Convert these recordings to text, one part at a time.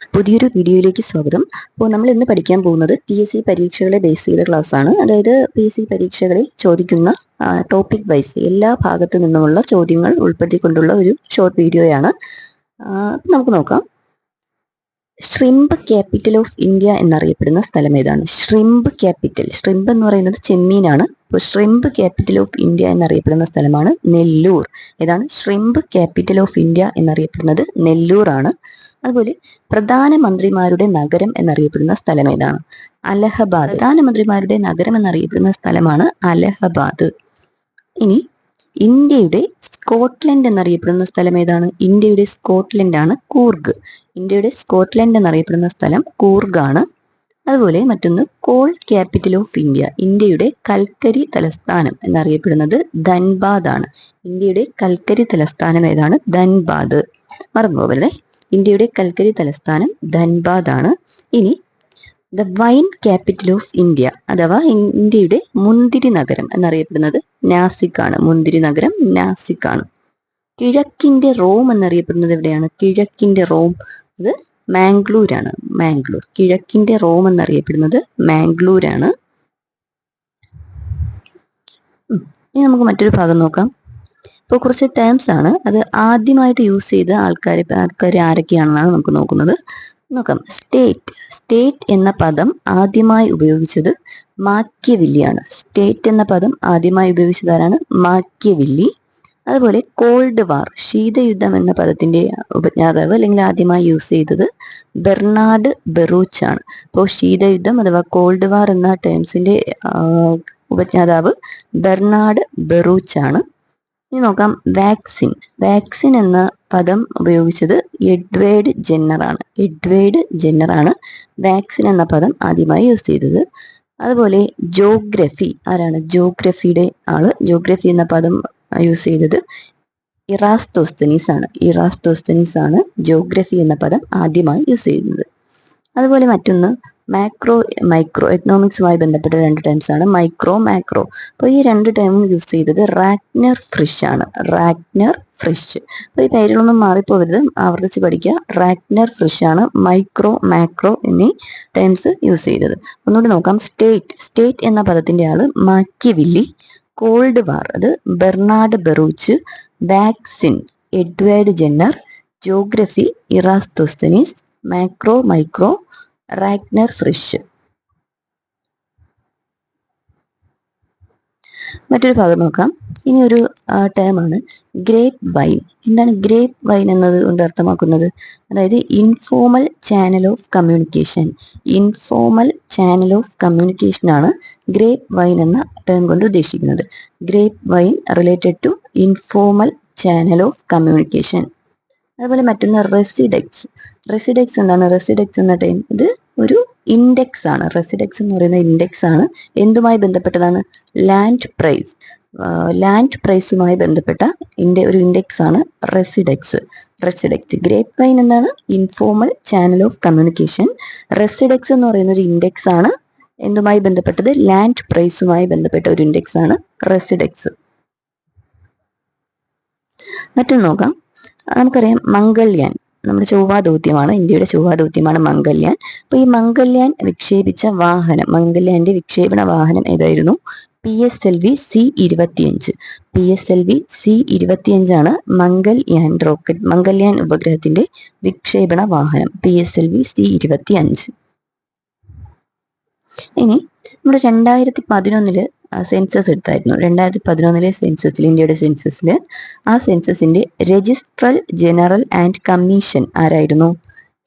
പുതിയൊരു വീഡിയോയിലേക്ക് സ്വാഗതം. അപ്പോൾ നമ്മൾ ഇന്ന് പഠിക്കാൻ പോകുന്നത് PSC പരീക്ഷകളെ ബേസ് ചെയ്ത ക്ലാസ്സാണ്. അതായത് PSC പരീക്ഷകളിൽ ചോദിക്കുന്ന ടോപ്പിക് വൈസ് എല്ലാ ഭാഗത്തു നിന്നുമുള്ള ചോദ്യങ്ങൾ ഉൾപ്പെടുത്തിക്കൊണ്ടുള്ള ഒരു ഷോർട്ട് വീഡിയോയാണ്. നമുക്ക് നോക്കാം. ഷ്രിംപ് ക്യാപിറ്റൽ ഓഫ് ഇന്ത്യ എന്നറിയപ്പെടുന്ന സ്ഥലം ഏതാണ്? ഷ്രിംപ് ക്യാപിറ്റൽ, ഷ്രിംപ് എന്ന് പറയുന്നത് ചെമ്മീനാണ്. അപ്പോൾ ഷ്രിംപ് ക്യാപിറ്റൽ ഓഫ് ഇന്ത്യ എന്നറിയപ്പെടുന്ന സ്ഥലമാണ് നെല്ലൂർ. ഏതാണ്? ഷ്രിംപ് ക്യാപിറ്റൽ ഓഫ് ഇന്ത്യ എന്നറിയപ്പെടുന്നത് നെല്ലൂർ ആണ്. അതുപോലെ പ്രധാനമന്ത്രിമാരുടെ നഗരം എന്നറിയപ്പെടുന്ന സ്ഥലം ഏതാണ്? അലഹബാദ്. പ്രധാനമന്ത്രിമാരുടെ നഗരം എന്നറിയപ്പെടുന്ന സ്ഥലമാണ് അലഹബാദ്. ഇനി ഇന്ത്യയുടെ സ്കോട്ട്ലൻഡ് എന്നറിയപ്പെടുന്ന സ്ഥലം ഏതാണ്? ഇന്ത്യയുടെ സ്കോട്ട്ലൻഡ് ആണ് കൂർഗ്. ഇന്ത്യയുടെ സ്കോട്ട്ലൻഡ് എന്നറിയപ്പെടുന്ന സ്ഥലം കൂർഗാണ്. അതുപോലെ മറ്റൊന്ന് കോൾ ക്യാപിറ്റൽ ഓഫ് ഇന്ത്യ. ഇന്ത്യയുടെ കൽക്കരി തലസ്ഥാനം എന്നറിയപ്പെടുന്നത് ധൻബാദ് ആണ്. ഇന്ത്യയുടെ കൽക്കരി തലസ്ഥാനം ഏതാണ്? ധൻബാദ്. മറന്നുപോകരുതേ, ഇന്ത്യയുടെ കൽക്കരി തലസ്ഥാനം ധൻബാദ് ആണ്. ഇനി the wine capital of India അഥവാ ഇന്ത്യയുടെ മുന്തിരി നഗരം എന്നറിയപ്പെടുന്നത് നാസിക് ആണ്. മുന്തിരി നഗരം നാസിക് ആണ്. കിഴക്കിന്റെ റോം എന്നറിയപ്പെടുന്നത് എവിടെയാണ്? കിഴക്കിന്റെ റോം അത് മാംഗ്ലൂരാണ്. മാംഗ്ലൂർ. കിഴക്കിന്റെ റോം എന്നറിയപ്പെടുന്നത് മാംഗ്ലൂരാണ്. ഇനി നമുക്ക് മറ്റൊരു ഭാഗം നോക്കാം. ഇപ്പോൾ കുറച്ച് ടേംസ് ആണ്. അത് ആദ്യമായിട്ട് യൂസ് ചെയ്ത ആൾക്കാർ ആരൊക്കെയാണെന്നാണ് നമുക്ക് നോക്കാം. സ്റ്റേറ്റ് എന്ന പദം ആദ്യമായി ഉപയോഗിച്ചത് മാക്കിയവില്ലിയാണ്. സ്റ്റേറ്റ് എന്ന പദം ആദ്യമായി ഉപയോഗിച്ചതാരാണ്? മാക്കിയവില്ലി. അതുപോലെ കോൾഡ് വാർ, ശീതയുദ്ധം എന്ന പദത്തിന്റെ ഉപജ്ഞാതാവ് അല്ലെങ്കിൽ ആദ്യമായി യൂസ് ചെയ്തത് ബെർണാഡ് ബെറൂച്ച് ആണ്. അപ്പോൾ ശീതയുദ്ധം അഥവാ കോൾഡ് വാർ എന്ന ടേംസിന്റെ ഉപജ്ഞാതാവ് ബെർണാഡ് ബെറൂച്ച് ആണ്. ഇനി നോക്കാം. വാക്സിൻ എന്ന പദം ഉപയോഗിച്ചത് എഡ്വേർഡ് ജെന്നർ ആണ്. എഡ്വേർഡ് ജെന്നർ ആണ് വാക്സിൻ എന്ന പദം ആദ്യമായി യൂസ് ചെയ്തത്. അതുപോലെ ജോഗ്രഫി, ആരാണ് ജോഗ്രഫിയുടെ ആള്? ജോഗ്രഫി എന്ന പദം യൂസ് ചെയ്തത് ഇറാസ്തോസ്തനീസ് ആണ്. ഇറാസ്തോസ്തനീസ് ആണ് ജോഗ്രഫി എന്ന പദം ആദ്യമായി യൂസ് ചെയ്യുന്നത്. അതുപോലെ മറ്റൊന്ന് മൈക്രോ എക്കണോമിക്സുമായി ബന്ധപ്പെട്ട രണ്ട് ടേംസ് ആണ് മൈക്രോ, മാക്രോ. അപ്പോൾ ഈ രണ്ട് ടേമും യൂസ് ചെയ്തത് റാഗ്നർ ഫ്രിഷ് ആണ്. റാഗ്നർ ഫ്രിഷ്. അപ്പോൾ ഈ പേരുകളൊന്നും മാറിപ്പോകരുത്, ആവർത്തിച്ച് പഠിക്കുക. റാഗ്നർ ഫ്രിഷ് ആണ് മൈക്രോ, മാക്രോ എന്നീ ടേംസ് യൂസ് ചെയ്തത്. ഒന്നുകൂടി നോക്കാം. സ്റ്റേറ്റ് എന്ന പദത്തിന്റെ ആള് മാക്കിയവില്ലി. കോൾഡ് വാർ അത് Bernard Baruch. Vaccine Edward Jenner. Geography Eratosthenes. Micro Ragnar Frisch. മറ്റൊരു ഭാഗം നോക്കാം. ഇനി ഒരു ടേമാണ് ഗ്രേപ്പ് വൈൻ. എന്താണ് ഗ്രേപ്പ് വൈൻ എന്നത് കൊണ്ട് അർത്ഥമാക്കുന്നത്? അതായത് informal channel of communication. Informal channel of communication ആണ് ഗ്രേപ്പ് വൈൻ എന്ന ടേം കൊണ്ട് ഉദ്ദേശിക്കുന്നത്. Grapevine related to informal channel of communication. അതുപോലെ മറ്റൊന്ന് റെസിഡെക്സ് എന്താണ്? റെസിഡെക്സ് എന്ന ടൈം ഇത് ഒരു ഇൻഡെക്സ് ആണ്. റെസിഡെക്സ് എന്ന് പറയുന്ന ഇൻഡെക്സ് ആണ്. എന്തുമായി ബന്ധപ്പെട്ടതാണ്? ലാൻഡ് പ്രൈസുമായി ബന്ധപ്പെട്ട ഒരു ഇൻഡെക്സ് ആണ് റെസിഡെക്സ്. ഗ്രേപ്പ് വൈൻ എന്താണ്? Informal channel of communication. Residex എന്ന് പറയുന്ന ഒരു ഇൻഡെക്സ് ആണ്. എന്തുമായി ബന്ധപ്പെട്ടത്? ലാൻഡ് പ്രൈസുമായി ബന്ധപ്പെട്ട ഒരു ഇൻഡെക്സ് ആണ് റെസിഡെക്സ്. മറ്റൊന്ന് നോക്കാം. നമുക്കറിയാം മംഗൾയാൻ നമ്മുടെ ചൊവ്വാദൗത്യമാണ്. ഇന്ത്യയുടെ ചൊവ്വാദൗത്യമാണ് മംഗൾയാൻ. അപ്പൊ ഈ മംഗൾയാൻ വിക്ഷേപിച്ച വാഹനം, മംഗൾയാന്റെ വിക്ഷേപണ വാഹനം ഏതായിരുന്നു? PSLV C-25. PSLV C-25 ആണ് മംഗൾയാൻ ഉപഗ്രഹത്തിന്റെ വിക്ഷേപണ വാഹനം. PSLV C-25. ഇനി നമ്മുടെ 2011 സെൻസസ് എടുത്തായിരുന്നു. 2011 സെൻസസിൽ, ഇന്ത്യയുടെ സെൻസസിൽ, ആ സെൻസസിന്റെ രജിസ്ട്രൽ ജനറൽ ആൻഡ് കമ്മീഷൻ ആരായിരുന്നു?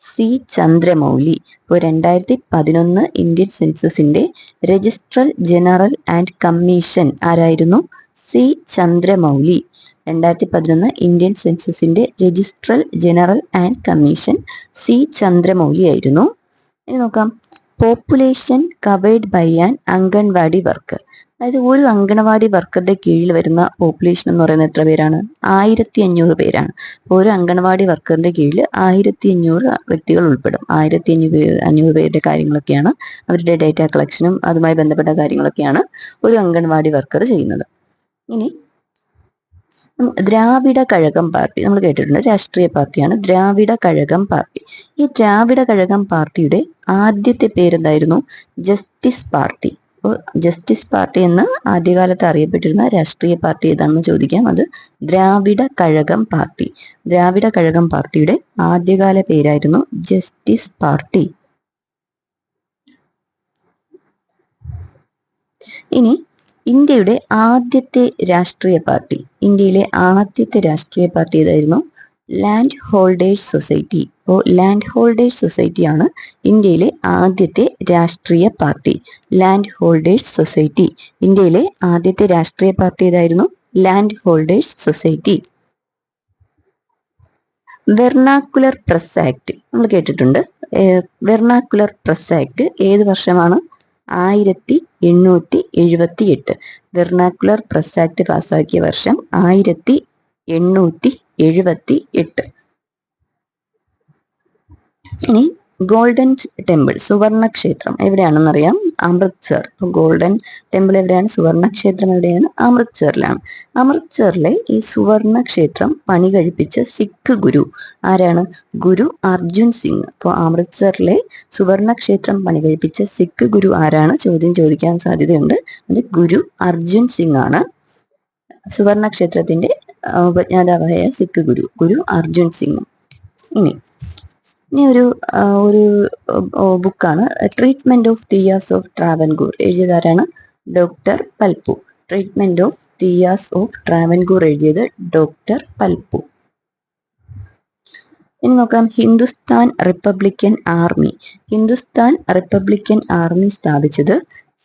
C. ചന്ദ്രമൗലി. ഇപ്പോൾ 2011 ഇന്ത്യൻ സെൻസസിന്റെ രജിസ്ട്രൽ ജനറൽ ആൻഡ് കമ്മീഷൻ ആരായിരുന്നു? C. ചന്ദ്രമൗലി. 2011 ഇന്ത്യൻ സെൻസസിന്റെ registrar general and commissioner C. Chandramouli ആയിരുന്നു. ഇനി നോക്കാം. Population covered by an anganwadi worker. അതായത് ഒരു അംഗനവാടി വർക്കറുടെ കീഴിൽ വരുന്ന പോപ്പുലേഷൻ എന്ന് പറയുന്നത് എത്ര പേരാണ്? 1500 പേരാണ്. ഒരു അംഗനവാടി വർക്കറിന്റെ കീഴിൽ 1500 വ്യക്തികൾ ഉൾപ്പെടും. 1500 പേരുടെ കാര്യങ്ങളൊക്കെയാണ്, അവരുടെ ഡേറ്റ കളക്ഷനും അതുമായി ബന്ധപ്പെട്ട കാര്യങ്ങളൊക്കെയാണ് ഒരു അംഗൻവാടി വർക്കർ ചെയ്യുന്നത്. ഇനി ദ്രാവിഡ കഴകം പാർട്ടി നമ്മൾ കേട്ടിട്ടുണ്ട്, രാഷ്ട്രീയ പാർട്ടിയാണ് ദ്രാവിഡ കഴകം പാർട്ടി. ഈ ദ്രാവിഡ കഴകം പാർട്ടിയുടെ ആദ്യത്തെ പേരെന്തായിരുന്നു? Justice party. അപ്പോൾ ജസ്റ്റിസ് പാർട്ടി എന്ന് ആദ്യകാലത്ത് അറിയപ്പെട്ടിരുന്ന രാഷ്ട്രീയ പാർട്ടി ഏതാണെന്ന് ചോദിക്കാം. അത് ദ്രാവിഡ കഴകം പാർട്ടി. ദ്രാവിഡ കഴകം പാർട്ടിയുടെ ആദ്യകാല പേരായിരുന്നു ജസ്റ്റിസ് പാർട്ടി. ഇനി ഇന്ത്യയുടെ ആദ്യത്തെ രാഷ്ട്രീയ പാർട്ടി, ഇന്ത്യയിലെ ആദ്യത്തെ രാഷ്ട്രീയ പാർട്ടി ഏതായിരുന്നു? Land holders society. അപ്പോൾ ലാൻഡ് ഹോൾഡേഴ്സ് സൊസൈറ്റിയാണ് ഇന്ത്യയിലെ ആദ്യത്തെ രാഷ്ട്രീയ പാർട്ടി. Land holders society. ഇന്ത്യയിലെ ആദ്യത്തെ രാഷ്ട്രീയ പാർട്ടി ഏതായിരുന്നു? Land holders society. Vernacular press act നമ്മൾ കേട്ടിട്ടുണ്ട്. വെർണാക്കുലർ പ്രസ് ആക്ട് ഏത് വർഷമാണ്? 1878. വെർണാക്കുലർ പ്രസ് ആക്ട് പാസ്സാക്കിയ വർഷം 1878. ഇനി ഗോൾഡൻ ടെമ്പിൾ, സുവർണ ക്ഷേത്രം എവിടെയാണെന്നറിയാം? അമൃത്സർ. അപ്പോൾ ഗോൾഡൻ ടെമ്പിൾ എവിടെയാണ്? സുവർണ ക്ഷേത്രം എവിടെയാണ്? അമൃത്സറിലാണ്. അമൃത്സറിലെ ഈ സുവർണ ക്ഷേത്രം പണി കഴിപ്പിച്ച സിഖ് ഗുരു ആരാണ്? ഗുരു അർജുൻ സിംഗ്. അപ്പോൾ അമൃത്സറിലെ സുവർണ ക്ഷേത്രം പണി കഴിപ്പിച്ച സിഖ് ഗുരു ആരാണ്? ചോദ്യം ചോദിക്കാൻ സാധ്യതയുണ്ട്. അത് ഗുരു അർജുൻ സിംഗ് ആണ്. സുവർണ ക്ഷേത്രത്തിന്റെ ഉപജ്ഞാതാവായ സിഖ് ഗുരു ഗുരു അർജുൻ സിംഗ്. ഇനി ഒരു ബുക്കാണ് treatment of Thiyyas of Travancore. എഴുതിയതാരാണ്? Doctor Palpu. Treatment of Thiyyas of Travancore എഴുതിയത് ഡോക്ടർ പൽപു. ഇനി നോക്കാം, Hindustan Republican Army. Hindustan Republican Army സ്ഥാപിച്ചത്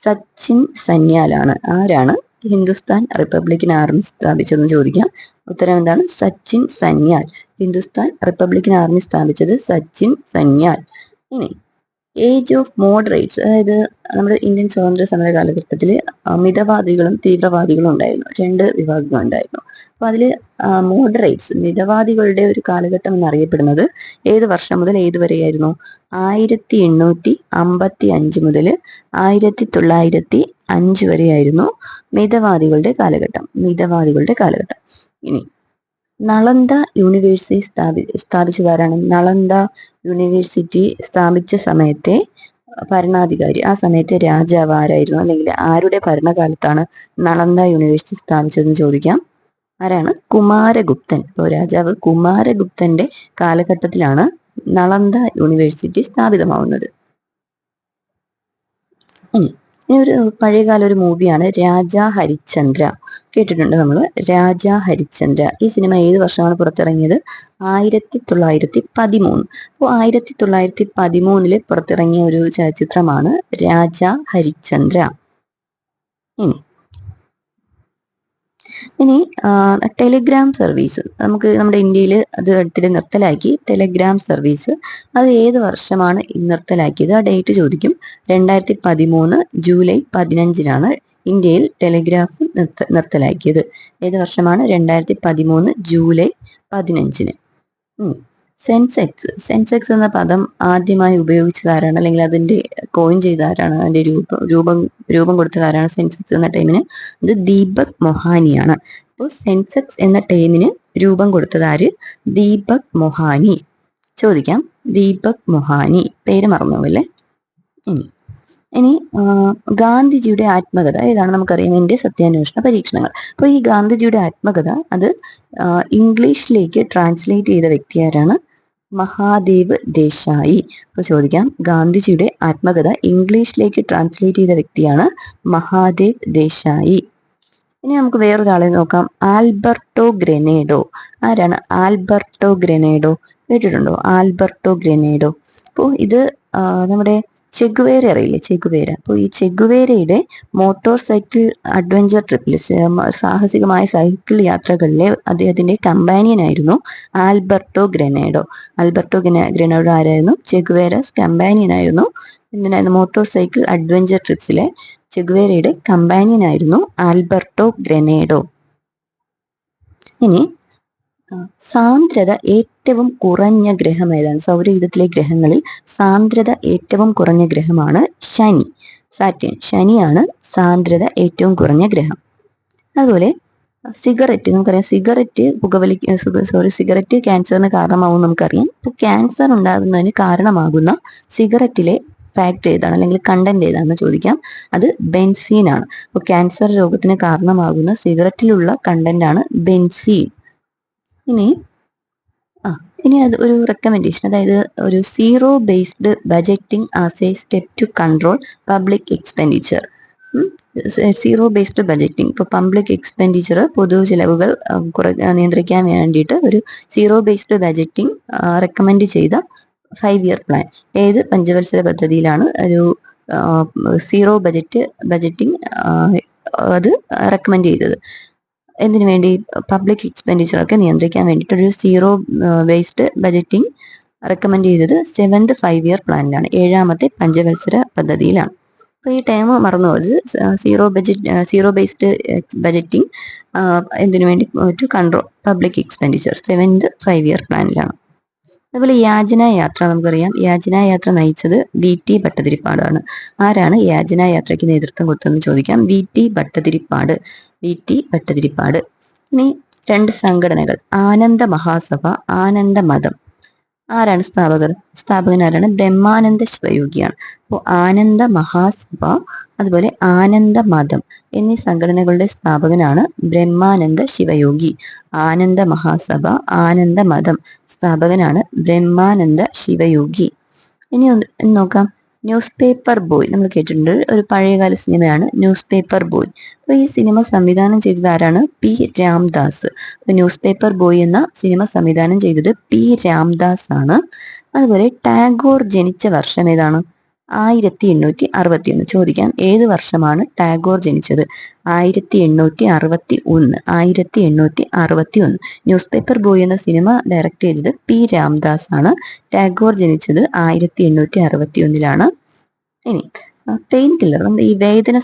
സച്ചിൻ സന്യാലാണ്. ആരാണ് ഹിന്ദുസ്ഥാൻ റിപ്പബ്ലിക്കൻ ആർമി സ്ഥാപിച്ചതെന്ന് ചോദിക്കാം. ഉത്തരം എന്താണ്? സച്ചിൻ സന്യാൽ. ഹിന്ദുസ്ഥാൻ റിപ്പബ്ലിക്കൻ ആർമി സ്ഥാപിച്ചത് സച്ചിൻ സന്യാൽ. ഇനി ഏജ് ഓഫ് മോഡറേറ്റ്സ്, അതായത് നമ്മുടെ ഇന്ത്യൻ സ്വാതന്ത്ര്യ സമര കാലഘട്ടത്തിൽ മിതവാദികളും തീവ്രവാദികളും ഉണ്ടായിരുന്നു. രണ്ട് വിഭാഗങ്ങൾ ഉണ്ടായിരുന്നു. അപ്പൊ അതിൽ മോഡറേറ്റ്സ്, മിതവാദികളുടെ ഒരു കാലഘട്ടം എന്നറിയപ്പെടുന്നത് ഏത് വർഷം മുതൽ ഏത് വരെയായിരുന്നു? 1855 മുതൽ 1905 വരെയായിരുന്നു മിതവാദികളുടെ കാലഘട്ടം. മിതവാദികളുടെ കാലഘട്ടം. ഇനി നളന്ദ യൂണിവേഴ്സിറ്റി സ്ഥാപിച്ചതാരാണ്? നളന്ദ യൂണിവേഴ്സിറ്റി സ്ഥാപിച്ച സമയത്തെ ഭരണാധികാരി, ആ സമയത്തെ രാജാവ് ആരായിരുന്നു? അല്ലെങ്കിൽ ആരുടെ ഭരണകാലത്താണ് നളന്ദ യൂണിവേഴ്സിറ്റി സ്ഥാപിച്ചതെന്ന് ചോദിക്കാം. ആരാണ്? കുമാരഗുപ്തൻ. ഇപ്പോൾ രാജാവ് കുമാരഗുപ്തന്റെ കാലഘട്ടത്തിലാണ് നളന്ദ യൂണിവേഴ്സിറ്റി സ്ഥാപിതമാവുന്നത്. ഇനി ഒരു പഴയകാല ഒരു മൂവിയാണ് രാജാ ഹരിശ്ചന്ദ്ര. കേട്ടിട്ടുണ്ട് നമ്മൾ, രാജാ ഹരിശ്ചന്ദ്ര. ഈ സിനിമ ഏത് വർഷമാണ് പുറത്തിറങ്ങിയത്? 1913. അപ്പോൾ 1913 പുറത്തിറങ്ങിയ ഒരു ചലച്ചിത്രമാണ് രാജാ ഹരിശ്ചന്ദ്ര. ഇനി ടെലിഗ്രാം സർവീസ്, നമുക്ക് നമ്മുടെ ഇന്ത്യയിൽ അത് അടുത്തിടെ നിർത്തലാക്കി. ടെലിഗ്രാം സർവീസ് അത് ഏത് വർഷമാണ് നിർത്തലാക്കിയത്? ആ ഡേറ്റ് ചോദിക്കും. 2013 ജൂലൈ 15 ഇന്ത്യയിൽ ടെലിഗ്രാഫ് നിർത്തലാക്കിയത്. ഏത് വർഷമാണ്? 2013 ജൂലൈ 15. സെൻസെക്സ് എന്ന പദം ആദ്യമായി ഉപയോഗിച്ചതാരാണ്? അല്ലെങ്കിൽ അതിന്റെ കോയിൻ ചെയ്തതാരാണ്? അതിന്റെ രൂപം കൊടുത്തതാരാണ് സെൻസെക്സ് എന്ന ടൈമിന്? അത് ദീപക് മൊഹാനിയാണ്. അപ്പോൾ സെൻസെക്സ് എന്ന ടൈമിന് രൂപം കൊടുത്തതാര്? ദീപക് മൊഹാനി. ചോദിക്കാം, ദീപക് മൊഹാനി. പേര് മറന്നുപോല്ലേ? ഇനി ഗാന്ധിജിയുടെ ആത്മകഥ ഏതാണ്? നമുക്കറിയാം, എന്റെ സത്യാന്വേഷണ പരീക്ഷണങ്ങൾ. അപ്പോൾ ഈ ഗാന്ധിജിയുടെ ആത്മകഥ അത് ഇംഗ്ലീഷിലേക്ക് ട്രാൻസ്ലേറ്റ് ചെയ്ത വ്യക്തി ആരാണ്? മഹാദേവ് ദേശായി. അപ്പോൾ ചോദിക്കാം, ഗാന്ധിജിയുടെ ആത്മകഥ ഇംഗ്ലീഷിലേക്ക് ട്രാൻസ്ലേറ്റ് ചെയ്ത വ്യക്തിയാണ് മഹാദേവ് ദേശായി. ഇനി നമുക്ക് വേറൊരാളെ നോക്കാം, ആൽബർട്ടോ ഗ്രനേഡോ. ആരാണ് ആൽബർട്ടോ ഗ്രനേഡോ? കേട്ടിട്ടുണ്ടോ ആൽബർട്ടോ ഗ്രനേഡോ? അപ്പോൾ ഇത് നമ്മുടെ ചെഗുവേര അറിയില്ലേ? ചെഗുവേര. അപ്പോൾ ഈ ചെഗുവേരയുടെ മോട്ടോർ സൈക്കിൾ അഡ്വഞ്ചർ ട്രിപ്പിൽ, സാഹസികമായ സൈക്കിൾ യാത്രകളിലെ അദ്ദേഹത്തിന്റെ കമ്പാനിയനായിരുന്നു ആൽബർട്ടോ ഗ്രനേഡോ. ആൽബർട്ടോ ഗ്രനേഡോ ആരായിരുന്നു? ചെഗുവേരാസ് കമ്പാനിയൻ ആയിരുന്നു. എന്തിനായിരുന്നു? മോട്ടോർ സൈക്കിൾ അഡ്വഞ്ചർ ട്രിപ്സിലെ ചെഗുവേരയുടെ കമ്പാനിയനായിരുന്നു ആൽബർട്ടോ ഗ്രനേഡോ. ഇനി സാന്ദ്രത ഏറ്റവും കുറഞ്ഞ ഗ്രഹം ഏതാണ്? സൗരയൂഥത്തിലെ ഗ്രഹങ്ങളിൽ സാന്ദ്രത ഏറ്റവും കുറഞ്ഞ ഗ്രഹമാണ് സാറ്റേൺ. ശനിയാണ് സാന്ദ്രത ഏറ്റവും കുറഞ്ഞ ഗ്രഹം. അതുപോലെ സിഗരറ്റ് നമുക്കറിയാം, സിഗരറ്റ് ക്യാൻസറിന് കാരണമാവും നമുക്കറിയാം. അപ്പോൾ ക്യാൻസർ ഉണ്ടാകുന്നതിന് കാരണമാകുന്ന സിഗരറ്റിലെ ഫാക്ട് ഏതാണ് അല്ലെങ്കിൽ കണ്ടന്റ് ഏതാണെന്ന് ചോദിക്കാം. അത് ബെൻസീൻ ആണ്. അപ്പോൾ ക്യാൻസർ രോഗത്തിന് കാരണമാകുന്ന സിഗരറ്റിലുള്ള കണ്ടന്റ് ആണ് ബെൻസീൻ. ഇനി അത് ഒരു റെക്കമെൻഡേഷൻ, അതായത് ഒരു zero based budgeting as a step to control public expenditure. Zero based budgeting, ഇപ്പോൾ പബ്ലിക് എക്സ്പെൻഡിച്ചർ പൊതു ചിലവുകൾ നിയന്ത്രിക്കാൻ വേണ്ടിയിട്ട് ഒരു സീറോ ബേസ്ഡ് ബജറ്റിംഗ് റെക്കമെൻഡ് ചെയ്ത 5 ഇയർ പ്ലാൻ ഏത് പഞ്ചവത്സര പദ്ധതിയിലാണ് ഒരു സീറോ ബജറ്റിംഗ് അത് റെക്കമെൻഡ് ചെയ്തത്? എന്തിനു വേണ്ടി? പബ്ലിക് എക്സ്പെൻഡിച്ചറൊക്കെ നിയന്ത്രിക്കാൻ വേണ്ടിയിട്ട് ഒരു സീറോ ബേസ്ഡ് ബജറ്റിംഗ് റെക്കമെൻഡ് ചെയ്തത് 7th 5 ഇയർ പ്ലാനിലാണ്, 7ാമത്തെ പഞ്ചവത്സര പദ്ധതിയിലാണ്. അപ്പോൾ ഈ ടൈം മറന്നു പോയത്. സീറോ ബേസ്ഡ് ബജറ്റിംഗ് എന്തിനു വേണ്ടി? To control public expenditure 7th 5 year പ്ലാനിലാണ്. അതുപോലെ യാചനാ യാത്ര നമുക്കറിയാം. യാചനാ യാത്ര നയിച്ചത് VT ഭട്ടതിരിപ്പാടാണ്. ആരാണ് യാചനാ യാത്രയ്ക്ക് നേതൃത്വം കൊടുത്തതെന്ന് ചോദിക്കാം. VT ഭട്ടതിരിപ്പാട്. ഇനി 2 സംഘടനകൾ, ആനന്ദ മഹാസഭ, ആനന്ദ മതം. ആരാണ് സ്ഥാപകൻ ആരാണ്? ബ്രഹ്മാനന്ദ ശിവയോഗിയാണ്. അപ്പോൾ ആനന്ദ മഹാസഭ അതുപോലെ ആനന്ദ മതം എന്നീ സംഘടനകളുടെ സ്ഥാപകനാണ് ബ്രഹ്മാനന്ദ ശിവയോഗി. ആനന്ദ മഹാസഭ, ആനന്ദ മതം സ്ഥാപകനാണ് ബ്രഹ്മാനന്ദ ശിവയോഗി. ഇനി ഒന്ന് നോക്കാം. ന്യൂസ് പേപ്പർ ബോയ് നമ്മൾ കേട്ടിട്ടുണ്ട്. ഒരു പഴയകാല സിനിമയാണ് ന്യൂസ് പേപ്പർ ബോയ്. അപ്പോൾ ഈ സിനിമ സംവിധാനം ചെയ്തത് ആരാണ്? P. രാംദാസ്. അപ്പോൾ ന്യൂസ് പേപ്പർ ബോയ് എന്ന സിനിമ സംവിധാനം ചെയ്തത് P. രാംദാസ് ആണ്. അതുപോലെ ടാഗോർ ജനിച്ച വർഷം ഏതാണ്? 1861. ചോദിക്കാം, ഏത് വർഷമാണ് ടാഗോർ ജനിച്ചത്? 1861. ന്യൂസ് പേപ്പർ ബോയ് എന്ന സിനിമ ഡയറക്റ്റ് ചെയ്തത് P. രാംദാസ് ആണ്. ടാഗോർ ജനിച്ചത് 1861. ഇനി പെയിൻ കില്ലർ, ഈ വേദന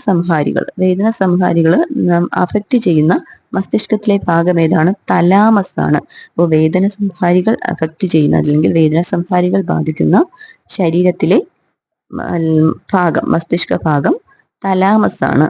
സംഹാരികൾ അഫക്റ്റ് ചെയ്യുന്ന മസ്തിഷ്കത്തിലെ ഭാഗം ഏതാണ്? തലാമസ് ആണ്. അപ്പോൾ വേദന സംഹാരികൾ അഫക്റ്റ് ചെയ്യുന്ന അല്ലെങ്കിൽ വേദന സംഹാരികൾ ബാധിക്കുന്ന ശരീരത്തിലെ ഭാഗം, മസ്തിഷ്ക ഭാഗം തലാമസ് ആണ്.